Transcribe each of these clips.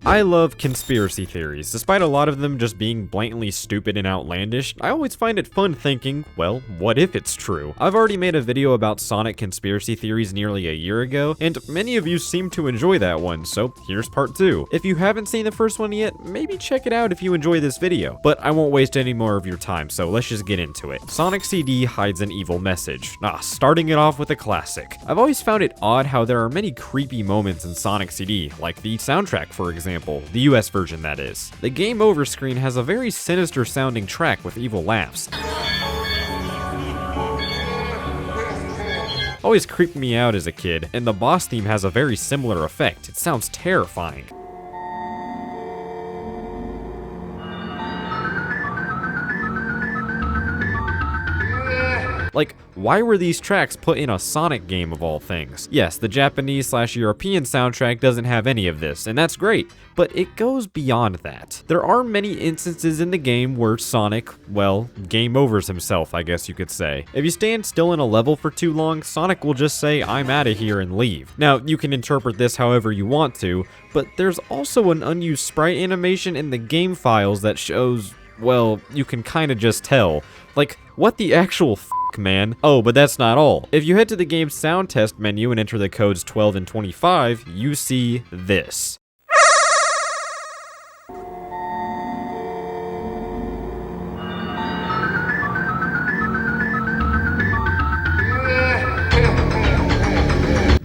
I love conspiracy theories. Despite a lot of them just being blatantly stupid and outlandish, I always find it fun thinking, well, what if it's true? I've already made a video about Sonic conspiracy theories nearly a year ago, and many of you seem to enjoy that one, so here's part 2. If you haven't seen the first one yet, maybe check it out if you enjoy this video. But I won't waste any more of your time, so let's just get into it. Sonic CD hides an evil message. Starting it off with a classic. I've always found it odd how there are many creepy moments in Sonic CD, like the soundtrack for example. The US version, that is. The game over screen has a very sinister sounding track with evil laughs. Always creeped me out as a kid, and the boss theme has a very similar effect. It sounds terrifying. Like, why were these tracks put in a Sonic game of all things? Yes, the Japanese/European soundtrack doesn't have any of this, and that's great, but it goes beyond that. There are many instances in the game where Sonic, well, game overs himself, I guess you could say. If you stand still in a level for too long, Sonic will just say, "I'm out of here," and leave. Now, you can interpret this however you want to, but there's also an unused sprite animation in the game files that shows, well, you can kinda just tell. Like, what the actual man? Oh, but that's not all. If you head to the game's sound test menu and enter the codes 12 and 25, you see this.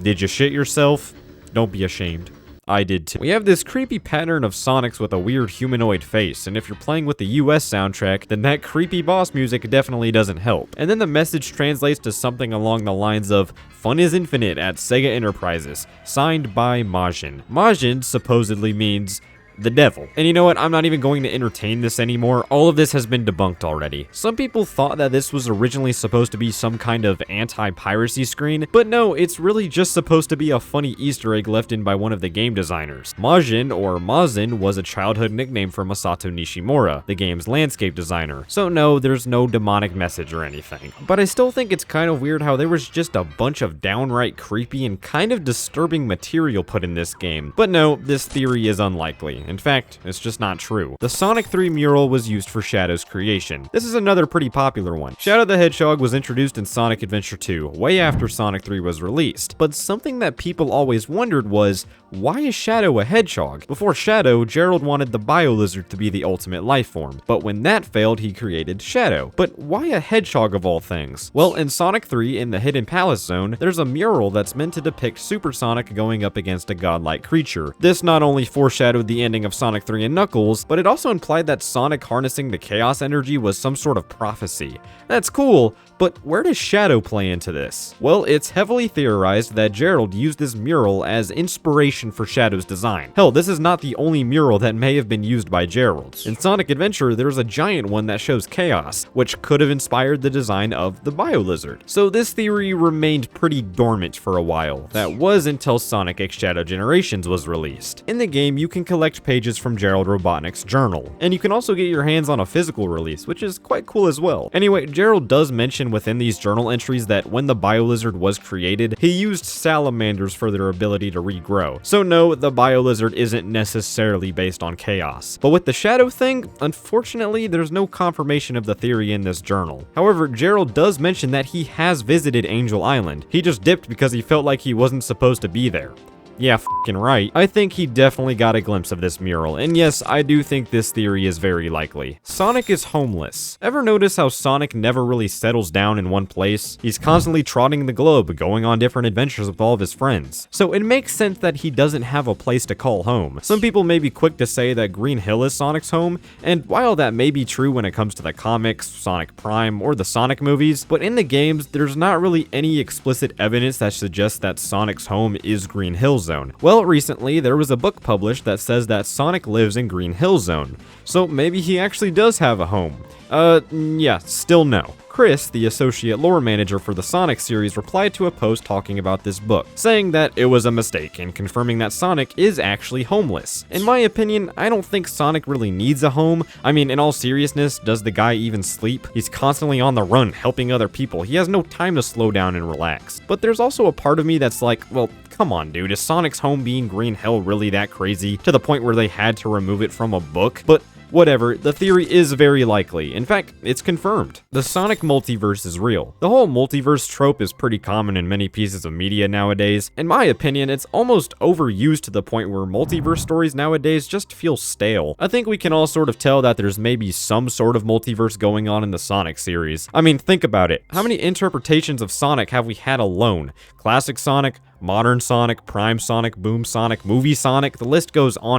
Did you shit yourself? Don't be ashamed. I did too. We have this creepy pattern of Sonics with a weird humanoid face, and if you're playing with the US soundtrack, then that creepy boss music definitely doesn't help. And then the message translates to something along the lines of, "Fun is infinite at Sega Enterprises, signed by Majin." Majin supposedly means the devil. And you know what? I'm not even going to entertain this anymore. All of this has been debunked already. Some people thought that this was originally supposed to be some kind of anti-piracy screen, but no, it's really just supposed to be a funny Easter egg left in by one of the game designers. Majin, or Mazin, was a childhood nickname for Masato Nishimura, the game's landscape designer. So no, there's no demonic message or anything. But I still think it's kind of weird how there was just a bunch of downright creepy and kind of disturbing material put in this game. But no, this theory is unlikely. In fact, it's just not true. The Sonic 3 mural was used for Shadow's creation. This is another pretty popular one. Shadow the Hedgehog was introduced in Sonic Adventure 2, way after Sonic 3 was released. But something that people always wondered was, why is Shadow a hedgehog? Before Shadow, Gerald wanted the Bio-Lizard to be the ultimate life form. But when that failed, he created Shadow. But why a hedgehog of all things? Well, in Sonic 3, in the Hidden Palace Zone, there's a mural that's meant to depict Super Sonic going up against a godlike creature. This not only foreshadowed the ending of Sonic 3 and Knuckles, but it also implied that Sonic harnessing the Chaos energy was some sort of prophecy. That's cool, but where does Shadow play into this? Well, it's heavily theorized that Gerald used this mural as inspiration for Shadow's design. Hell, this is not the only mural that may have been used by Gerald. In Sonic Adventure, there's a giant one that shows Chaos, which could have inspired the design of the Bio-Lizard. So this theory remained pretty dormant for a while. That was until Sonic X Shadow Generations was released. In the game, you can collect pages from Gerald Robotnik's journal, and you can also get your hands on a physical release, which is quite cool as well. Anyway, Gerald does mention within these journal entries that when the Bio-Lizard was created, he used salamanders for their ability to regrow. So no, the Bio-Lizard isn't necessarily based on Chaos. But with the Shadow thing, unfortunately, there's no confirmation of the theory in this journal. However, Gerald does mention that he has visited Angel Island. He just dipped because he felt like he wasn't supposed to be there. Yeah, f***ing right. I think he definitely got a glimpse of this mural, and yes, I do think this theory is very likely. Sonic is homeless. Ever notice how Sonic never really settles down in one place? He's constantly trotting the globe, going on different adventures with all of his friends. So it makes sense that he doesn't have a place to call home. Some people may be quick to say that Green Hill is Sonic's home, and while that may be true when it comes to the comics, Sonic Prime, or the Sonic movies, but in the games, there's not really any explicit evidence that suggests that Sonic's home is Green Hill Zone. Well, recently there was a book published that says that Sonic lives in Green Hill Zone, so maybe he actually does have a home. Yeah, still no. Chris, the associate lore manager for the Sonic series, replied to a post talking about this book, saying that it was a mistake and confirming that Sonic is actually homeless. In my opinion, I don't think Sonic really needs a home. I mean, in all seriousness, does the guy even sleep? He's constantly on the run, helping other people. He has no time to slow down and relax. But there's also a part of me that's like, well, come on, dude, is Sonic's home being Green Hill really that crazy to the point where they had to remove it from a book? But whatever, the theory is very likely. In fact, it's confirmed. The Sonic multiverse is real. The whole multiverse trope is pretty common in many pieces of media nowadays. In my opinion, it's almost overused to the point where multiverse stories nowadays just feel stale. I think we can all sort of tell that there's maybe some sort of multiverse going on in the Sonic series. I mean, think about it. How many interpretations of Sonic have we had alone? Classic Sonic, Modern Sonic, Prime Sonic, Boom Sonic, Movie Sonic, the list goes on.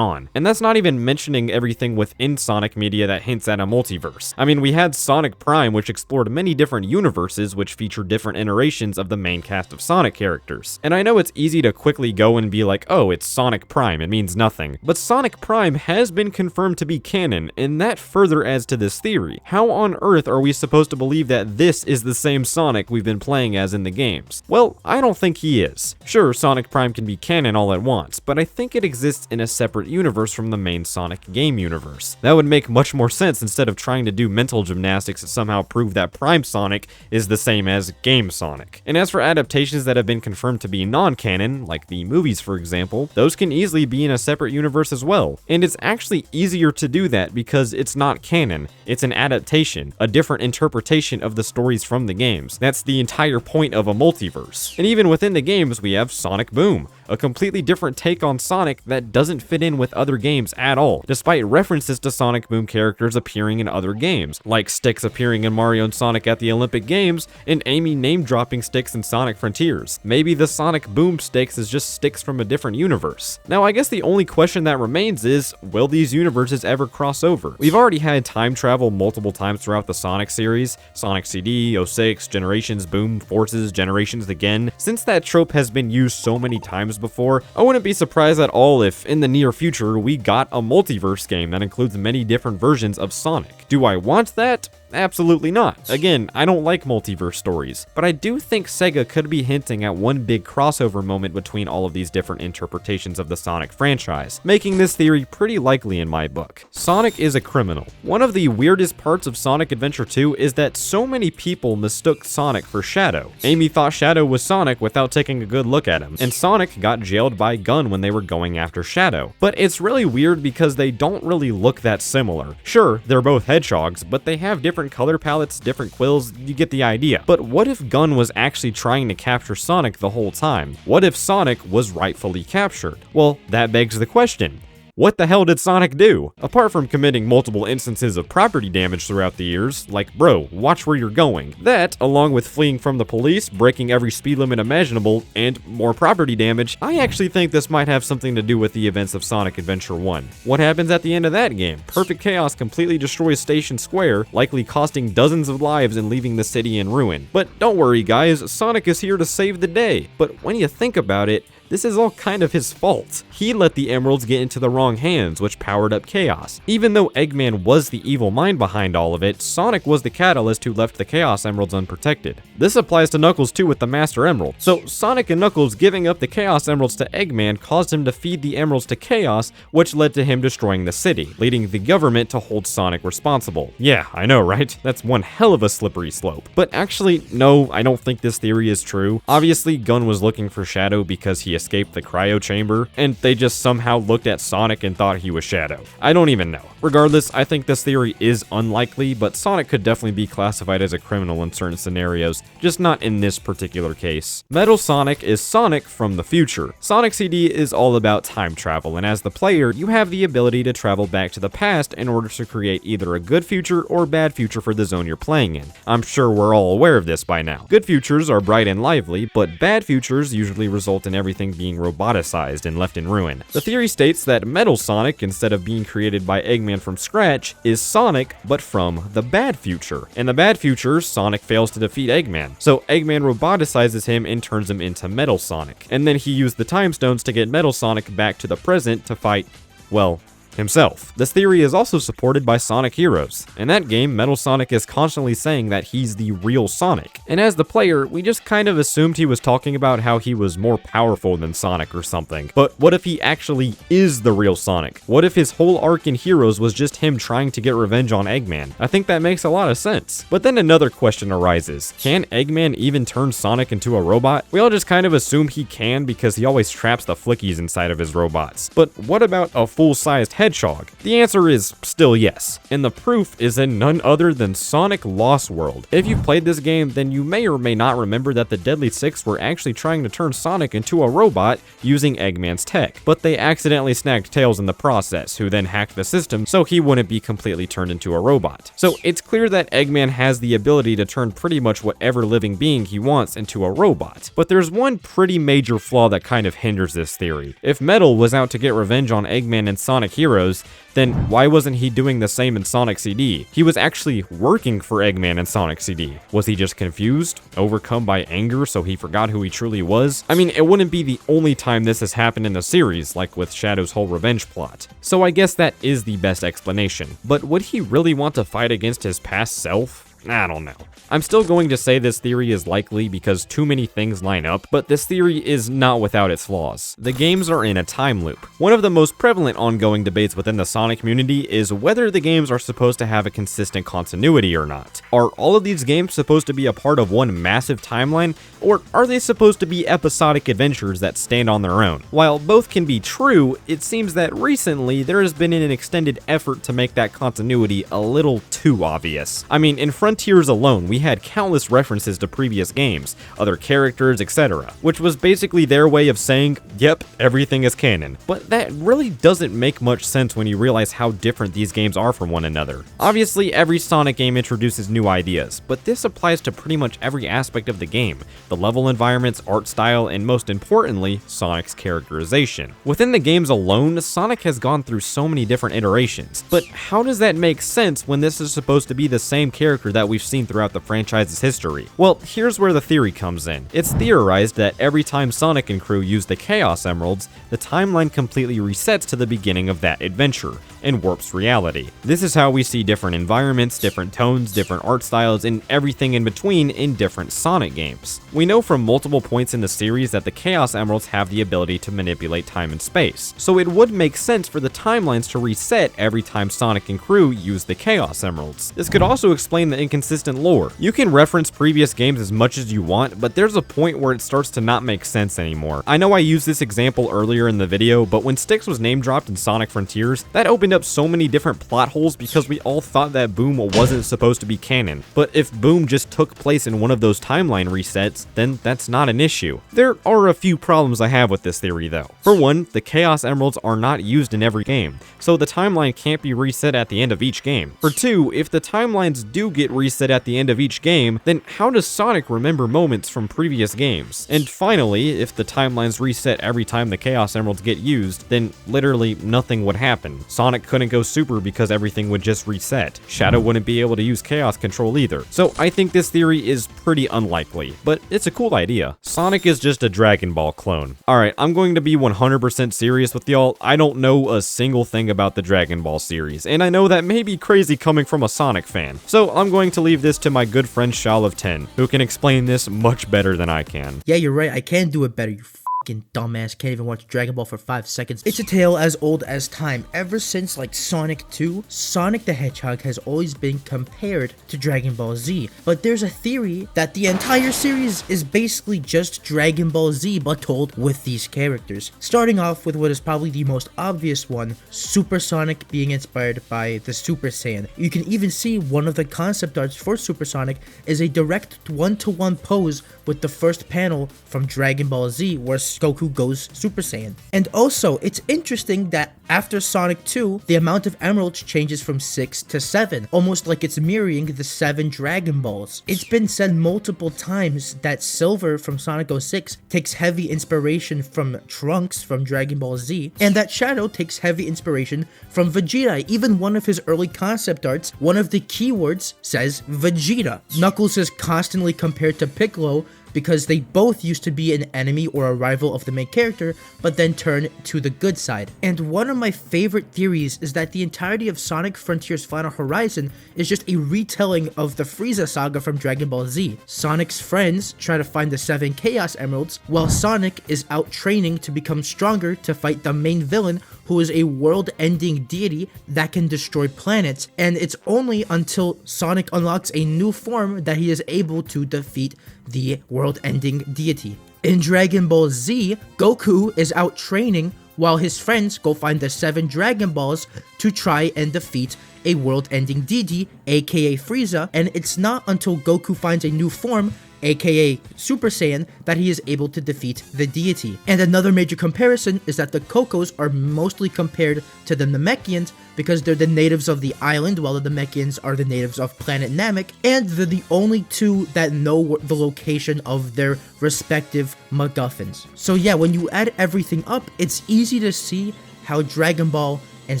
And that's not even mentioning everything within Sonic media that hints at a multiverse. I mean, we had Sonic Prime, which explored many different universes which feature different iterations of the main cast of Sonic characters. And I know it's easy to quickly go and be like, oh, it's Sonic Prime, it means nothing. But Sonic Prime has been confirmed to be canon, and that further adds to this theory. How on earth are we supposed to believe that this is the same Sonic we've been playing as in the games? Well, I don't think he is. Sure, Sonic Prime can be canon all at once, but I think it exists in a separate universe from the main Sonic game universe. That would make much more sense instead of trying to do mental gymnastics to somehow prove that Prime Sonic is the same as Game Sonic. And as for adaptations that have been confirmed to be non-canon, like the movies for example, those can easily be in a separate universe as well. And it's actually easier to do that because it's not canon, it's an adaptation, a different interpretation of the stories from the games. That's the entire point of a multiverse. And even within the games, we have Sonic Boom, a completely different take on Sonic that doesn't fit in with other games at all, despite references to Sonic Boom characters appearing in other games, like Sticks appearing in Mario and Sonic at the Olympic Games, and Amy name-dropping Sticks in Sonic Frontiers. Maybe the Sonic Boom Sticks is just Sticks from a different universe. Now, I guess the only question that remains is, will these universes ever cross over? We've already had time travel multiple times throughout the Sonic series, Sonic CD, 06, Generations, Boom, Forces, Generations again. Since that trope has been used so many times before, I wouldn't be surprised at all if, in the near future, we got a multiverse game that includes many different versions of Sonic. Do I want that? Absolutely not. Again, I don't like multiverse stories, but I do think Sega could be hinting at one big crossover moment between all of these different interpretations of the Sonic franchise, making this theory pretty likely in my book. Sonic is a criminal. One of the weirdest parts of Sonic Adventure 2 is that so many people mistook Sonic for Shadow. Amy thought Shadow was Sonic without taking a good look at him, and Sonic got jailed by Gun when they were going after Shadow. But it's really weird because they don't really look that similar. Sure, they're both hedgehogs, but they have different color palettes, different quills, you get the idea. But what if Gun was actually trying to capture Sonic the whole time? What if Sonic was rightfully captured? Well, that begs the question. What the hell did Sonic do? Apart from committing multiple instances of property damage throughout the years, like, bro, watch where you're going. That, along with fleeing from the police, breaking every speed limit imaginable, and more property damage, I actually think this might have something to do with the events of Sonic Adventure 1. What happens at the end of that game? Perfect Chaos completely destroys Station Square, likely costing dozens of lives and leaving the city in ruin. But don't worry guys, Sonic is here to save the day. But when you think about it, this is all kind of his fault. He let the emeralds get into the wrong hands, which powered up Chaos. Even though Eggman was the evil mind behind all of it, Sonic was the catalyst who left the Chaos Emeralds unprotected. This applies to Knuckles too with the Master Emerald. So Sonic and Knuckles giving up the Chaos Emeralds to Eggman caused him to feed the emeralds to Chaos, which led to him destroying the city, leading the government to hold Sonic responsible. Yeah, I know, right? That's one hell of a slippery slope. But actually, no, I don't think this theory is true. Obviously, Gun was looking for Shadow because he escaped the cryo chamber, and they just somehow looked at Sonic and thought he was Shadow. I don't even know. Regardless, I think this theory is unlikely, but Sonic could definitely be classified as a criminal in certain scenarios, just not in this particular case. Metal Sonic is Sonic from the future. Sonic CD is all about time travel, and as the player, you have the ability to travel back to the past in order to create either a good future or bad future for the zone you're playing in. I'm sure we're all aware of this by now. Good futures are bright and lively, but bad futures usually result in everything being roboticized and left in ruin. The theory states that Metal Sonic, instead of being created by Eggman from scratch, is Sonic, but from the bad future. In the bad future, Sonic fails to defeat Eggman, so Eggman roboticizes him and turns him into Metal Sonic. And then he used the Time Stones to get Metal Sonic back to the present to fight, well, himself. This theory is also supported by Sonic Heroes. In that game, Metal Sonic is constantly saying that he's the real Sonic, and as the player, we just kind of assumed he was talking about how he was more powerful than Sonic or something. But what if he actually is the real Sonic? What if his whole arc in Heroes was just him trying to get revenge on Eggman? I think that makes a lot of sense. But then another question arises. Can Eggman even turn Sonic into a robot? We all just kind of assume he can because he always traps the flickies inside of his robots. But what about a full-sized hedgehog? The answer is still yes. And the proof is in none other than Sonic Lost World. If you've played this game, then you may or may not remember that the Deadly Six were actually trying to turn Sonic into a robot using Eggman's tech, but they accidentally snagged Tails in the process, who then hacked the system so he wouldn't be completely turned into a robot. So it's clear that Eggman has the ability to turn pretty much whatever living being he wants into a robot. But there's one pretty major flaw that kind of hinders this theory. If Metal was out to get revenge on Eggman in Sonic Heroes, then why wasn't he doing the same in Sonic CD? He was actually working for Eggman in Sonic CD. Was he just confused, overcome by anger, so he forgot who he truly was? I mean, it wouldn't be the only time this has happened in the series, like with Shadow's whole revenge plot. So I guess that is the best explanation. But would he really want to fight against his past self? I don't know. I'm still going to say this theory is likely because too many things line up, but this theory is not without its flaws. The games are in a time loop. One of the most prevalent ongoing debates within the Sonic community is whether the games are supposed to have a consistent continuity or not. Are all of these games supposed to be a part of one massive timeline, or are they supposed to be episodic adventures that stand on their own? While both can be true, it seems that recently there has been an extended effort to make that continuity a little too obvious. I mean, in Frontiers alone, we had countless references to previous games, other characters, etc., which was basically their way of saying, yep, everything is canon. But that really doesn't make much sense when you realize how different these games are from one another. Obviously, every Sonic game introduces new ideas, but this applies to pretty much every aspect of the game: the level environments, art style, and most importantly, Sonic's characterization. Within the games alone, Sonic has gone through so many different iterations, but how does that make sense when this is supposed to be the same character that we've seen throughout the franchise's history? Well, here's where the theory comes in. It's theorized that every time Sonic and crew use the Chaos Emeralds, the timeline completely resets to the beginning of that adventure and warps reality. This is how we see different environments, different tones, different art styles, and everything in between in different Sonic games. We know from multiple points in the series that the Chaos Emeralds have the ability to manipulate time and space, so it would make sense for the timelines to reset every time Sonic and crew use the Chaos Emeralds. This could also explain the inconsistent lore. You can reference previous games as much as you want, but there's a point where it starts to not make sense anymore. I know I used this example earlier in the video, but when Styx was name dropped in Sonic Frontiers, that opened up so many different plot holes because we all thought that Boom wasn't supposed to be canon. But if Boom just took place in one of those timeline resets, then that's not an issue. There are a few problems I have with this theory though. For one, the Chaos Emeralds are not used in every game, so the timeline can't be reset at the end of each game. For two, if the timelines do get reset at the end of each game, then how does Sonic remember moments from previous games? And finally, if the timelines reset every time the Chaos Emeralds get used, then literally nothing would happen. Sonic couldn't go super because everything would just reset. Shadow wouldn't be able to use Chaos Control either. So I think this theory is pretty unlikely, but it's a cool idea. Sonic is just a Dragon Ball clone. Alright, I'm going to be 100% serious with y'all. I don't know a single thing about the Dragon Ball series, and I know that may be crazy coming from a Sonic fan. So I'm going to leave this to my good friend Shal of 10, who can explain this much better than I can. Yeah, you're right. I can do it better, you fucking dumbass. Can't even watch Dragon Ball for 5 seconds. It's a tale as old as time. Ever since, like, Sonic 2, Sonic the Hedgehog has always been compared to Dragon Ball Z. But there's a theory that the entire series is basically just Dragon Ball Z, but told with these characters. Starting off with what is probably the most obvious one, Super Sonic being inspired by the Super Saiyan. You can even see one of the concept arts for Super Sonic is a direct one-to-one pose with the first panel from Dragon Ball Z where Goku goes Super Saiyan. And also, it's interesting that after Sonic 2, the amount of emeralds changes from 6 to 7, almost like it's mirroring the 7 Dragon Balls. It's been said multiple times that Silver from Sonic 06 takes heavy inspiration from Trunks from Dragon Ball Z, and that Shadow takes heavy inspiration from Vegeta. Even one of his early concept arts, one of the keywords says Vegeta. Knuckles is constantly compared to Piccolo because they both used to be an enemy or a rival of the main character, but then turn to the good side. And one of my favorite theories is that the entirety of Sonic Frontiers Final Horizon is just a retelling of the Frieza saga from Dragon Ball Z. Sonic's friends try to find the 7 Chaos Emeralds, while Sonic is out training to become stronger to fight the main villain, who is a world-ending deity that can destroy planets, and it's only until Sonic unlocks a new form that he is able to defeat the world-ending deity. In Dragon Ball Z, Goku is out training while his friends go find the 7 Dragon Balls to try and defeat a world-ending deity, aka Frieza, and it's not until Goku finds a new form, aka Super Saiyan, that he is able to defeat the deity. And another major comparison is that the Cocos are mostly compared to the Namekians because they're the natives of the island, while the Namekians are the natives of planet Namek, and they're the only two that know the location of their respective MacGuffins. So yeah, when you add everything up, it's easy to see how Dragon Ball and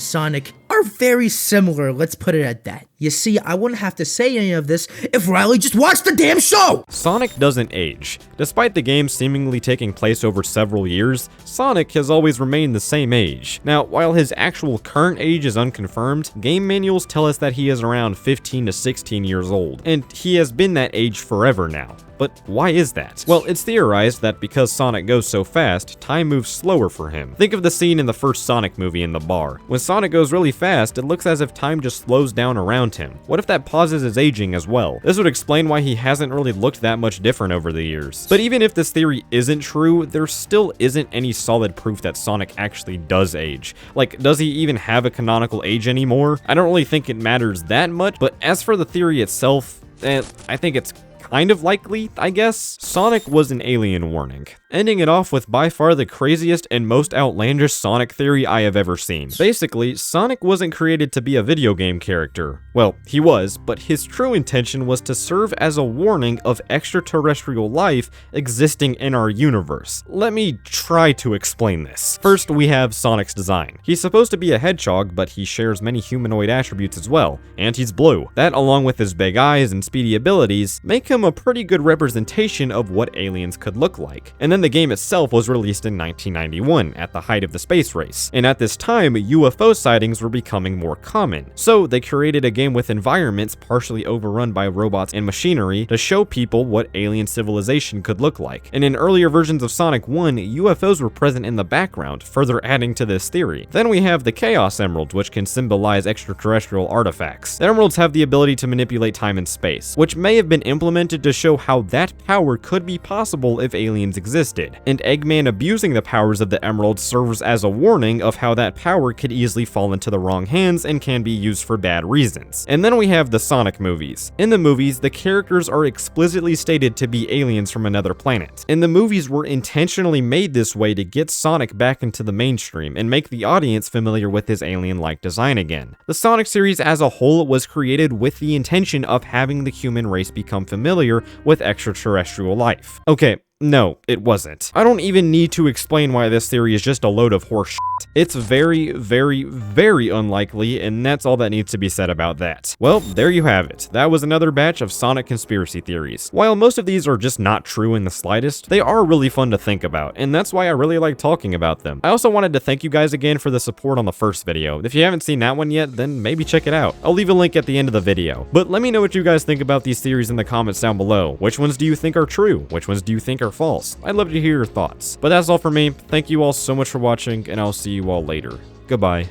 Sonic are very similar, let's put it at that. You see, I wouldn't have to say any of this if Riley just watched the damn show! Sonic doesn't age. Despite the game seemingly taking place over several years, Sonic has always remained the same age. Now, while his actual current age is unconfirmed, game manuals tell us that he is around 15 to 16 years old, and he has been that age forever now. But why is that? Well, it's theorized that because Sonic goes so fast, time moves slower for him. Think of the scene in the first Sonic movie in the bar. When Sonic goes really fast, it looks as if time just slows down around him. What if that pauses his aging as well? This would explain why he hasn't really looked that much different over the years. But even if this theory isn't true, there still isn't any solid proof that Sonic actually does age. Like, does he even have a canonical age anymore? I don't really think it matters that much, but as for the theory itself, I think it's kind of likely, I guess. Sonic was an alien warning. Ending it off with by far the craziest and most outlandish Sonic theory I have ever seen. Basically, Sonic wasn't created to be a video game character. Well, he was, but his true intention was to serve as a warning of extraterrestrial life existing in our universe. Let me try to explain this. First, we have Sonic's design. He's supposed to be a hedgehog, but he shares many humanoid attributes as well, and he's blue. That, along with his big eyes and speedy abilities, make him a pretty good representation of what aliens could look like. And then the game itself was released in 1991, at the height of the space race, and at this time, UFO sightings were becoming more common. So they created a game with environments partially overrun by robots and machinery to show people what alien civilization could look like. And in earlier versions of Sonic 1, UFOs were present in the background, further adding to this theory. Then we have the Chaos Emeralds, which can symbolize extraterrestrial artifacts. The emeralds have the ability to manipulate time and space, which may have been implemented to show how that power could be possible if aliens existed. And Eggman abusing the powers of the emeralds serves as a warning of how that power could easily fall into the wrong hands and can be used for bad reasons. And then we have the Sonic movies. In the movies, the characters are explicitly stated to be aliens from another planet. And the movies were intentionally made this way to get Sonic back into the mainstream and make the audience familiar with his alien-like design again. The Sonic series as a whole was created with the intention of having the human race become familiar with extraterrestrial life. Okay, no, it wasn't. I don't even need to explain why this theory is just a load of horse shit. It's very, very, very unlikely, and that's all that needs to be said about that. Well, there you have it. That was another batch of Sonic conspiracy theories. While most of these are just not true in the slightest, they are really fun to think about, and that's why I really like talking about them. I also wanted to thank you guys again for the support on the first video. If you haven't seen that one yet, then maybe check it out. I'll leave a link at the end of the video. But let me know what you guys think about these theories in the comments down below. Which ones do you think are true? Which ones do you think are false? I'd love to hear your thoughts. But that's all for me. Thank you all so much for watching, and I'll see you all later. Goodbye.